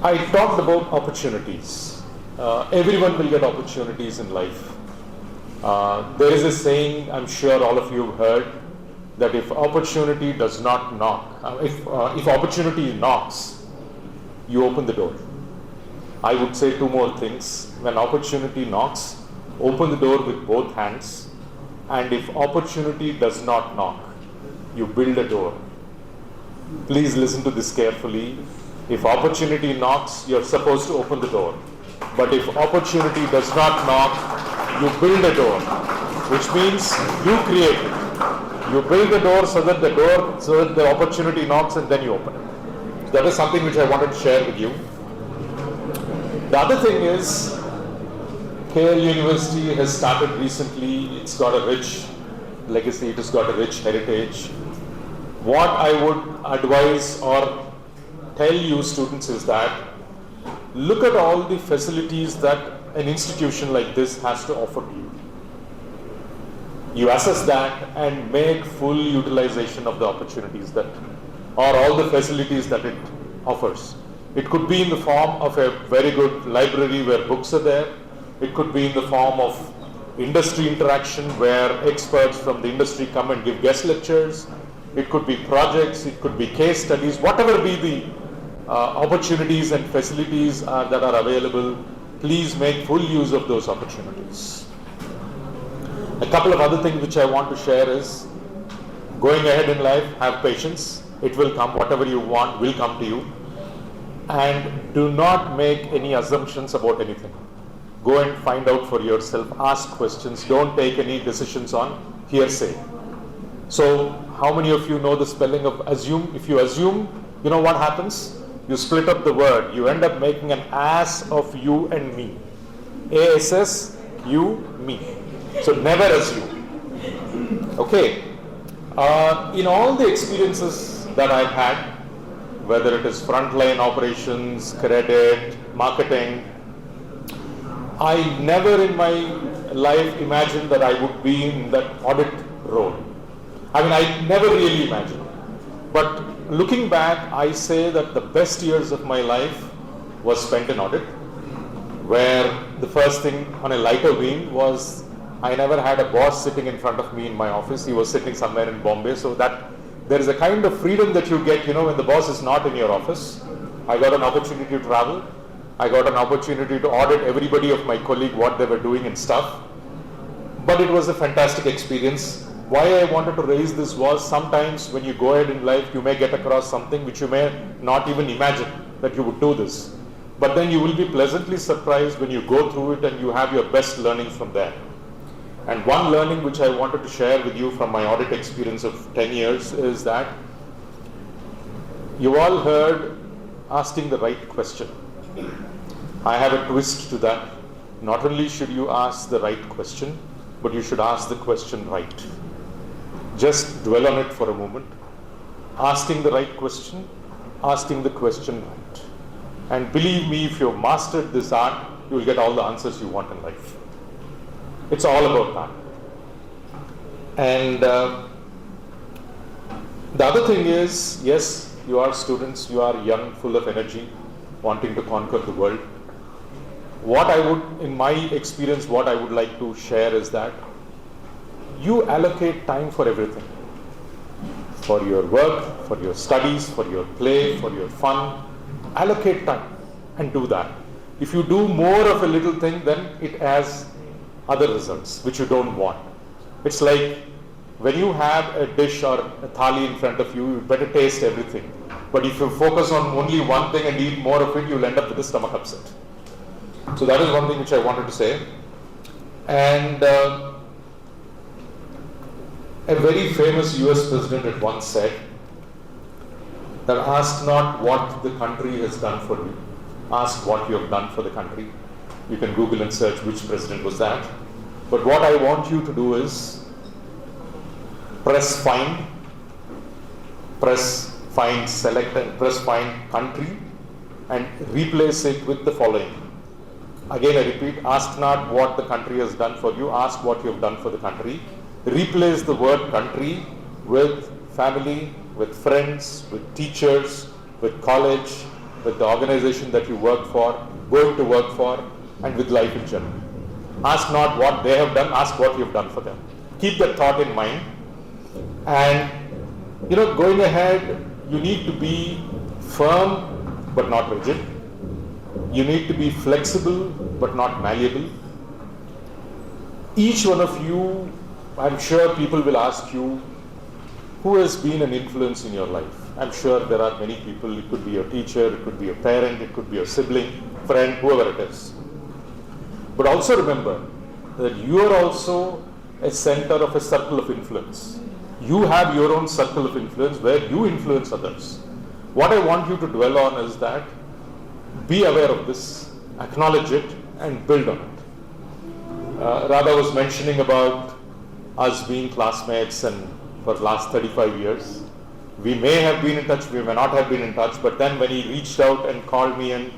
I talked about opportunities. Everyone will get opportunities in life. There is a saying, I'm sure all of you have heard, that if opportunity does not knock, if opportunity knocks, you open the door. I would say two more things. When opportunity knocks, open the door with both hands. And if opportunity does not knock, you build a door. Please listen to this carefully. If opportunity knocks, you're supposed to open the door. But if opportunity does not knock, you build a door, which means you create it. You build the door so that the opportunity knocks and then you open it. So that is something which I wanted to share with you. The other thing is, KL University has started recently. It's got a rich legacy, it has got a rich heritage. What I would advise or tell you students is that look at all the facilities that an institution like this has to offer to you. You assess that and make full utilization of the opportunities that, or all the facilities that it offers. It could be in the form of a very good library where books are there. It could be in the form of industry interaction where experts from the industry come and give guest lectures. It could be projects, it could be case studies, whatever be the opportunities and facilities that are available, please make full use of those opportunities. A couple of other things which I want to share is, going ahead in life, have patience. It will come, whatever you want will come to you. And do not make any assumptions about anything. Go and find out for yourself, ask questions, don't take any decisions on hearsay. So, how many of you know the spelling of assume? If you assume, you know what happens? You split up the word. You end up making an ass of you and me. ASS, you, me. So never assume. Okay. In all the experiences that I've had, whether it is frontline operations, credit, marketing, I never in my life imagined that I would be in that audit role. I mean, I never really imagined. But looking back, I say that the best years of my life was spent in audit, where the first thing on a lighter vein was I never had a boss sitting in front of me in my office. He was sitting somewhere in Bombay, so that there is a kind of freedom that you get, when the boss is not in your office. I got an opportunity to travel. I got an opportunity to audit everybody of my colleague, what they were doing and stuff. But it was a fantastic experience. Why I wanted to raise this was, sometimes when you go ahead in life, you may get across something which you may not even imagine that you would do this. But then you will be pleasantly surprised when you go through it and you have your best learning from there. And one learning which I wanted to share with you from my audit experience of 10 years is that you all heard asking the right question. I have a twist to that. Not only should you ask the right question, but you should ask the question right. Just dwell on it for a moment. Asking the right question, asking the question right. And believe me, if you've mastered this art, you will get all the answers you want in life. It's all about that. And the other thing is, yes, you are students, you are young, full of energy, wanting to conquer the world. What I would, in my experience, what I would like to share is that you allocate time for everything. For your work, for your studies, for your play, for your fun. Allocate time and do that. If you do more of a little thing, then it has other results which you don't want. It's like when you have a dish or a thali in front of you, you better taste everything. But if you focus on only one thing and eat more of it, you'll end up with a stomach upset. So that is one thing which I wanted to say. And a very famous US president had once said that ask not what the country has done for you, ask what you have done for the country. You can Google and search which president was that. But what I want you to do is press find, select and press find country and replace it with the following. Again, I repeat, ask not what the country has done for you, ask what you have done for the country. Replace the word country with family, with friends, with teachers, with college, with the organization that you work for, going to work for, and with life in general. Ask not what they have done, ask what you've done for them. Keep that thought in mind. And going ahead, you need to be firm but not rigid. You need to be flexible but not malleable. Each one of you, I'm sure people will ask you, who has been an influence in your life? I'm sure there are many people. It could be your teacher, it could be your parent, it could be your sibling, friend, whoever it is. But also remember that you are also a center of a circle of influence. You have your own circle of influence where you influence others. What I want you to dwell on is that be aware of this, acknowledge it, and build on it. Radha was mentioning about us being classmates and for the last 35 years. We may have been in touch, we may not have been in touch, but then when he reached out and called me, and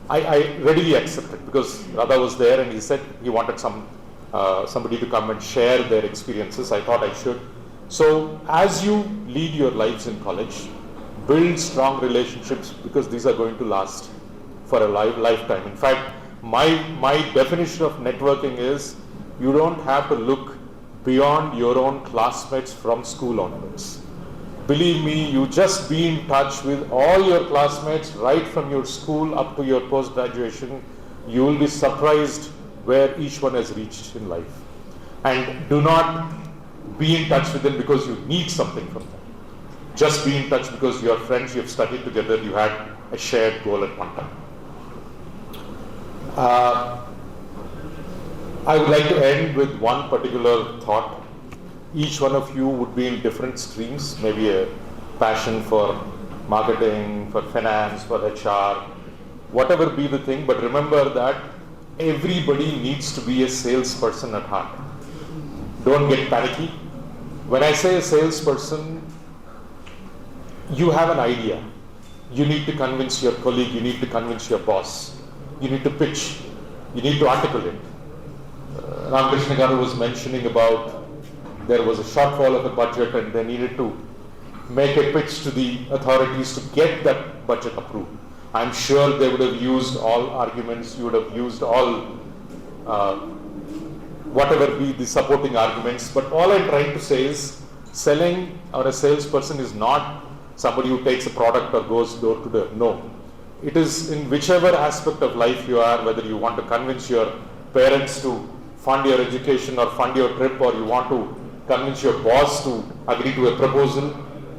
I readily accepted because Radha was there and he said he wanted somebody to come and share their experiences. I thought I should. So as you lead your lives in college, build strong relationships because these are going to last for a lifetime. In fact, my definition of networking is you don't have to look beyond your own classmates from school onwards. Believe me, you just be in touch with all your classmates right from your school up to your post-graduation. You will be surprised where each one has reached in life. And do not be in touch with them because you need something from them. Just be in touch because you are friends, you have studied together, you had a shared goal at one time. I would like to end with one particular thought. Each one of you would be in different streams, maybe a passion for marketing, for finance, for HR, whatever be the thing, but remember that everybody needs to be a salesperson at heart. Don't get panicky. When I say a salesperson, you have an idea. You need to convince your colleague, you need to convince your boss, you need to pitch, you need to articulate. Ramakrishana was mentioning about there was a shortfall of the budget and they needed to make a pitch to the authorities to get that budget approved. I'm sure they would have used all arguments, you would have used all whatever be the supporting arguments, but all I'm trying to say is selling or a salesperson is not somebody who takes a product or goes door to door. No. It is in whichever aspect of life you are, whether you want to convince your parents to fund your education or fund your trip, or you want to convince your boss to agree to a proposal,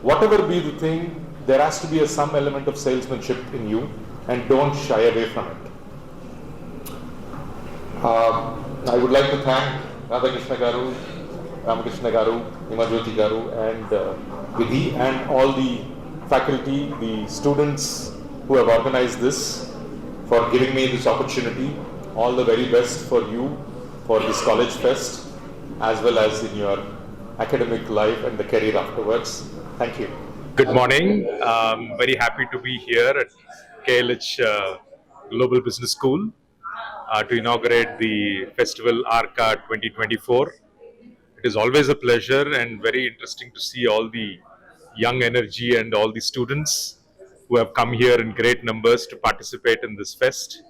whatever be the thing, there has to be some element of salesmanship in you, and don't shy away from it. I would like to thank Radhakrishna Garu, Ramakrishna Garu, Himajyoti Garu, and Vidhi, and all the faculty, the students who have organized this, for giving me this opportunity. All the very best for you for this College Fest, as well as in your academic life and the career afterwards. Thank you. Good morning. Very happy to be here at KLH Global Business School to inaugurate the festival AARKA 2024. It is always a pleasure and very interesting to see all the young energy and all the students who have come here in great numbers to participate in this fest.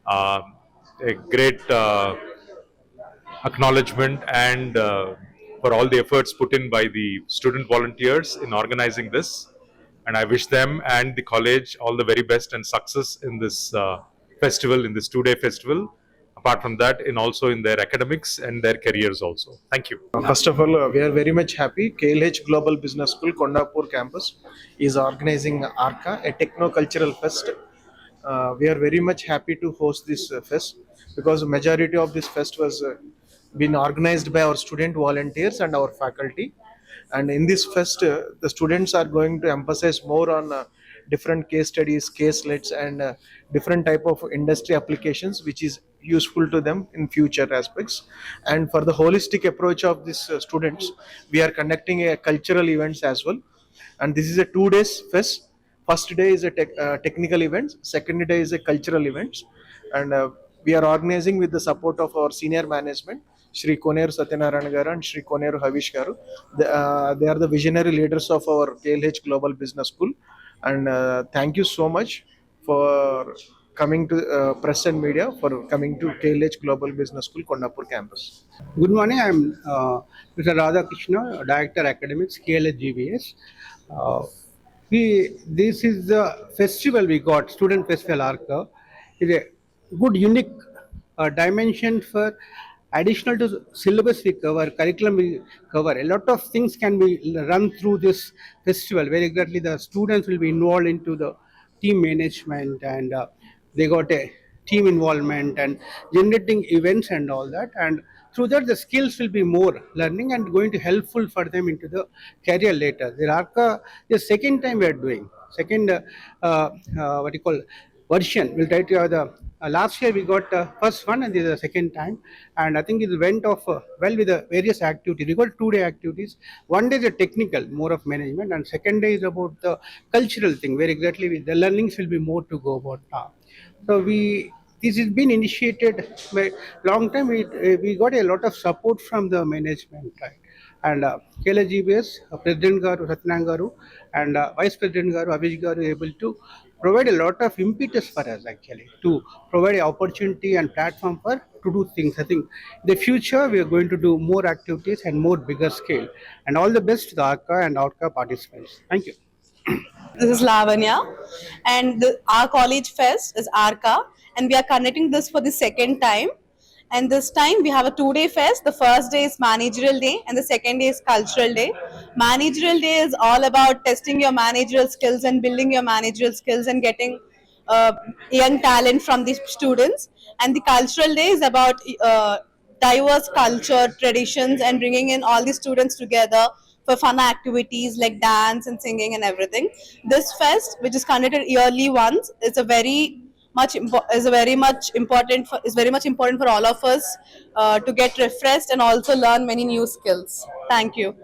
A great acknowledgement and for all the efforts put in by the student volunteers in organizing this, and I wish them and the college all the very best and success in this festival, in this two-day festival. Apart from that, also in their academics and their careers also. Thank you. First of all, we are very much happy. KLH Global Business School, Kondapur campus is organizing AARKA, a techno-cultural fest. We are very much happy to host this fest because the majority of this fest was been organized by our student volunteers and our faculty. And in this fest, the students are going to emphasize more on different case studies, caselets, and different type of industry applications, which is useful to them in future aspects. And for the holistic approach of these students, we are conducting a cultural events as well. And this is a 2 days fest. First day is a technical events, second day is a cultural events, and we are organizing with the support of our senior management, Shri Koneru Satyanarayana Garu and Shri Koneru Havish Garu. They are the visionary leaders of our KLH Global Business School, and thank you so much for coming to press and media for coming to KLH Global Business School, Kondapur campus. Good morning. I'm Mr. Ramakrishana, Director Academics, KLH GBS. Uh, this is the festival we got, Student Festival AARKA. Is a good, unique dimension for additional to syllabus we cover, curriculum we cover. A lot of things can be run through this festival, where exactly the students will be involved into the team management, and they got a team involvement and generating events and all that, and through that the skills will be more learning and going to helpful for them into the career later. The ARCA, the second time we are doing second what you call version. We'll try to have the last year we got first one and this is the second time, and I think it went off well with the various activities. We got 2 day activities. One day is a technical, more of management, and second day is about the cultural thing, where exactly the learnings will be more to go about now. So this has been initiated by long time. We got a lot of support from the management, right? And KLGBS, President Garu, Satyanan Garu, and Vice President Garu, Avish Garu, able to provide a lot of impetus for us actually to provide an opportunity and platform for to do things. I think in the future we are going to do more activities and more bigger scale. And all the best to the ARCA and ARCA participants. Thank you. This is Lavanya, and our college fest is AARKA, and we are conducting this for the second time. And this time we have a 2 day fest. The first day is managerial day, and the second day is cultural day. Managerial day is all about testing your managerial skills and building your managerial skills and getting young talent from the students. And the cultural day is about diverse culture, traditions, and bringing in all the students together for fun activities like dance and singing and everything. This fest, which is conducted yearly once, is very much important for all of us to get refreshed and also learn many new skills. Thank you.